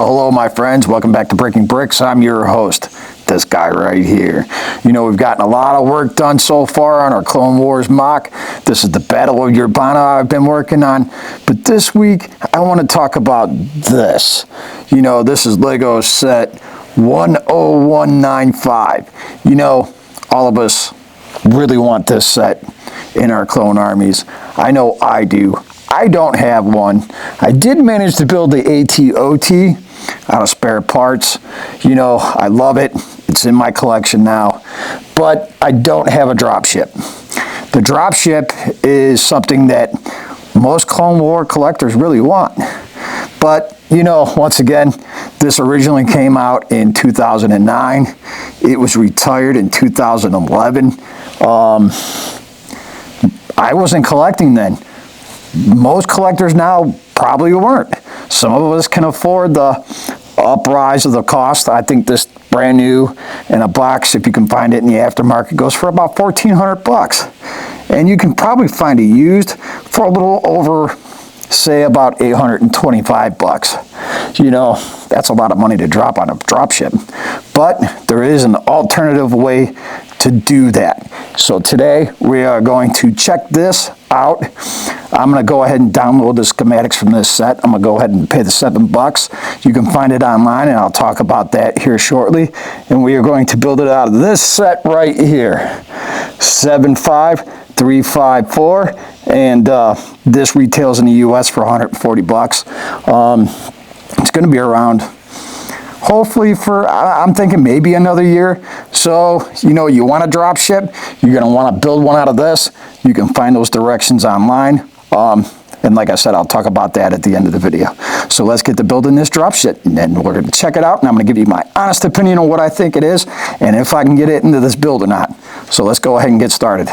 Well, hello, my friends. Welcome back to Breaking Bricks. I'm your host, this guy right here. You know, we've gotten a lot of work done so far on our Clone Wars mock. This is the Battle of Urbana I've been working on. But this week, I want to talk about this. You know, this is Lego set 10195. You know, all of us really want this set in our clone armies. I know I do. I don't have one. I did manage to build the AT-OT out of spare parts. You know, I love it. It's in my collection now. But I don't have a dropship. The dropship is something that most Clone War collectors really want. But, you know, once again, this originally came out in 2009. It was retired in 2011. I wasn't collecting then. Most collectors now probably weren't. Some of us can afford the uprise of the cost. I think this brand new in a box, if you can find it in the aftermarket, goes for about $1,400. And you can probably find it used for a little over, say, about $825. You know, that's a lot of money to drop on a dropship. But there is an alternative way to do that. So today we are going to check this out. I'm going to go ahead and download the schematics from this set. I'm going to go ahead and pay the $7. You can find it online, and I'll talk about that here shortly. And we are going to build it out of this set right here, 75354, and this retails in the US for $140. It's going to be around, hopefully, for, I'm thinking maybe another year. So, you know, you want a drop ship, you're going to want to build one out of this. You can find those directions online. And like I said, I'll talk about that at the end of the video. So let's get to building this drop ship, and then we're going to check it out, and I'm going to give you my honest opinion on what I think it is and if I can get it into this build or not. So let's go ahead and get started.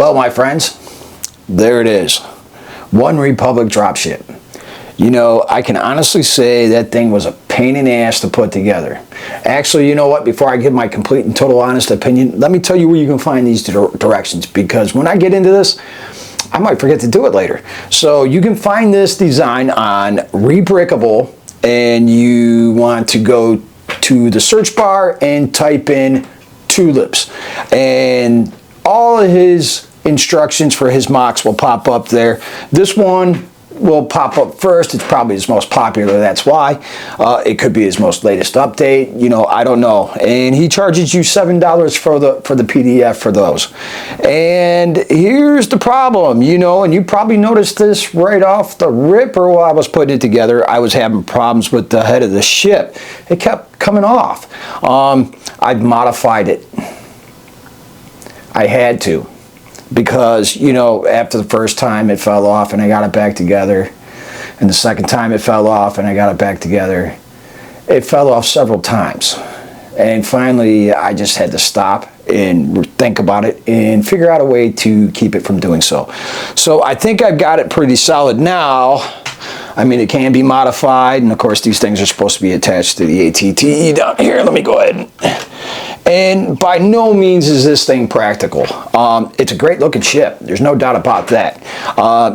Well, my friends, there it is. One Republic Dropship. You know, I can honestly say that thing was a pain in the ass to put together. Actually, you know what? Before I give my complete and total honest opinion, let me tell you where you can find these directions, because when I get into this, I might forget to do it later. So you can find this design on Rebrickable, and you want to go to the search bar and type in tulips, and all of his instructions for his mocks will pop up there. This one will pop up first. It's probably his most popular, that's why. It could be his most latest update, you know, I don't know. And he charges you $7 for the PDF for those. And here's the problem, you know, and you probably noticed this right off the ripper while I was putting it together. I was having problems with the head of the ship. It kept coming off. I've modified it. I had to, because, you know, after the first time it fell off and I got it back together, and the second time it fell off and I got it back together. It fell off several times, and finally I just had to stop and think about it and figure out a way to keep it from doing so. So I think I've got it pretty solid now. I mean, it can be modified, and of course these things are supposed to be attached to the ATTE down here. Let me go ahead and by no means is this thing practical. It's a great looking ship, there's no doubt about that.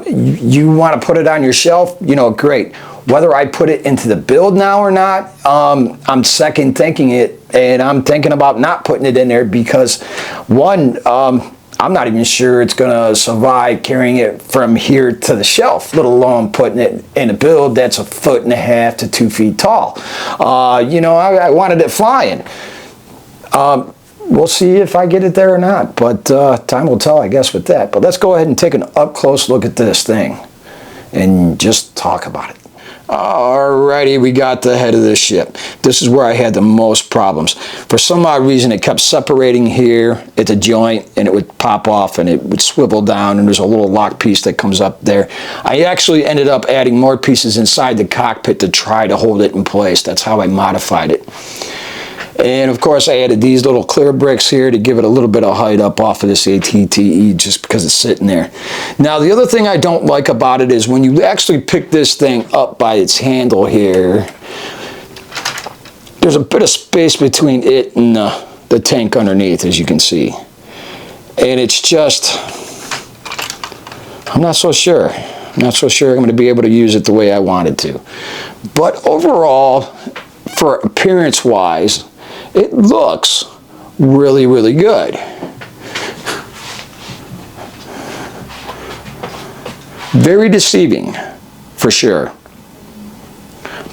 You want to put it on your shelf, you know, great. Whether I put it into the build now or not, I'm second thinking it, and I'm thinking about not putting it in there because, one, I'm not even sure it's going to survive carrying it from here to the shelf, let alone putting it in a build that's 1.5 to 2 feet tall. You know, I wanted it flying. We'll see if I get it there or not, but time will tell, I guess, with that. But let's go ahead and take an up-close look at this thing and just talk about it. Alrighty, we got the head of this ship. This is where I had the most problems. For some odd reason, it kept separating here at the joint, and it would pop off and it would swivel down, and there's a little lock piece that comes up there. I actually ended up adding more pieces inside the cockpit to try to hold it in place. That's how I modified it. And of course I added these little clear bricks here to give it a little bit of height up off of this ATTE, just because it's sitting there. Now the other thing I don't like about it is when you actually pick this thing up by its handle here, there's a bit of space between it and the tank underneath, as you can see. And it's just, I'm not so sure. I'm not so sure I'm going to be able to use it the way I wanted to. But overall, for appearance wise, it looks really, really good. Very deceiving, for sure.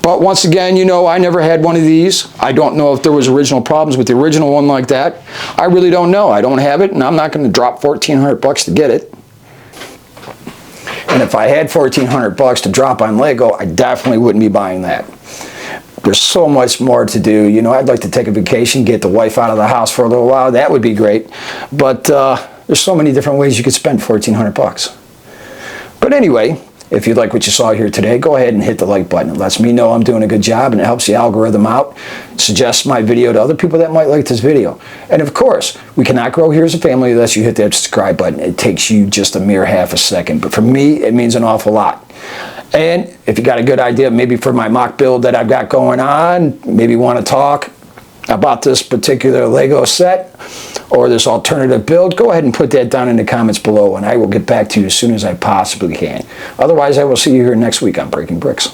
But once again, you know, I never had one of these. I don't know if there was original problems with the original one like that. I really don't know. I don't have it, and I'm not going to drop $1,400 to get it. And if I had $1,400 to drop on Lego, I definitely wouldn't be buying that. There's so much more to do. You know, I'd like to take a vacation, get the wife out of the house for a little while. That would be great. But there's so many different ways you could spend $1,400. But anyway, if you like what you saw here today, go ahead and hit the like button. It lets me know I'm doing a good job, and it helps the algorithm out. Suggests my video to other people that might like this video. And of course, we cannot grow here as a family unless you hit that subscribe button. It takes you just a mere half a second. But for me, it means an awful lot. And if you got a good idea, maybe for my mock build that I've got going on, maybe want to talk about this particular Lego set or this alternative build, go ahead and put that down in the comments below, and I will get back to you as soon as I possibly can. Otherwise, I will see you here next week on Breaking Bricks.